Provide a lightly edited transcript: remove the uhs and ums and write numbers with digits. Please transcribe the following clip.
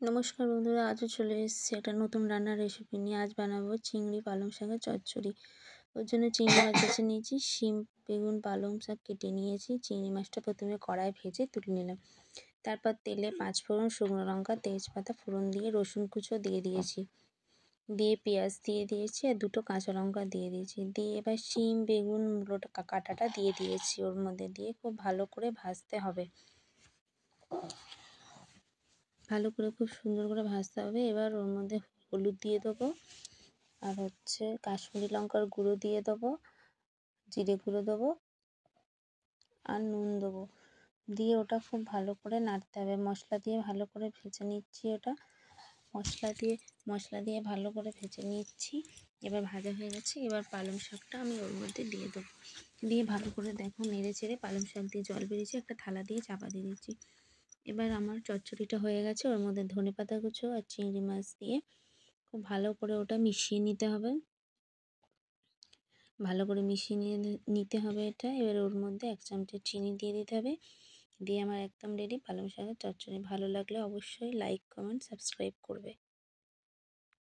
নমস্কার বন্ধুরা, আজও চলে এসেছি একটা নতুন রান্নার রেসিপি নিয়ে। আজ বানাবো চিংড়ি পালং শাকের চচ্চড়ি। ওর জন্য চিংড়ি মাছ বেছে নিয়েছি, শিম, বেগুন, পালং শাক কেটে নিয়েছি। চিংড়ি মাছটা প্রথমে কড়ায় ভেজে তুলে নিলাম। তারপর তেলে 5 ফোড়ন, শুকনো লঙ্কা, তেজপাতা ফোড়ন দিয়ে রসুন কুচো দিয়ে দিয়েছি। দিয়ে পেঁয়াজ দিয়ে দিয়েছি আর 2টো কাঁচা লঙ্কা দিয়ে দিয়েছি। দিয়ে এবার শিম, বেগুন, মূলোটা কাটাটা দিয়ে দিয়েছি। ওর মধ্যে দিয়ে খুব ভালো করে ভাজতে হবে। খুব সুন্দর করে ভাজতে হবে। এবার ওর মধ্যে হলুদ দিয়ে দেবো, আর কাশ্মীরি লঙ্কার গুঁড়ো দিয়ে দেবো, জিরে গুঁড়ো দেবো আর নুন দেবো। দিয়ে ওটা খুব ভালো করে নাড়তে হবে। মশলা দিয়ে ভালো করে ভেজে নিচ্ছি ওটা। মশলা দিয়ে ভালো করে ভেজে নিচ্ছি। এবার ভাজা হয়ে গেছে। এবার পালং শাকটা আমি ওর মধ্যে দিয়ে দেবো। দিয়ে ভালো করে দেখো নেড়ে চেড়ে পালং শাক দিয়ে জল বেরিয়েছে, একটা থালা দিয়ে চাপা দিয়ে দিচ্ছি। এবার আমার চচ্চড়িটা হয়ে গেছে। ওর মধ্যে ধনেপাতা কুচো আর চিংড়ি মাছ দিয়ে খুব ভালো করে ওটা মিশিয়ে নিতে হবে। নিতে হবে এটা। এবার ওর মধ্যে 1 চামচ চিনি দিয়ে দিতে হবে। দিয়ে আমার একদম রেডি পালং শাকের চচ্চড়ি। ভালো লাগলে অবশ্যই লাইক, কমেন্ট, সাবস্ক্রাইব করবে।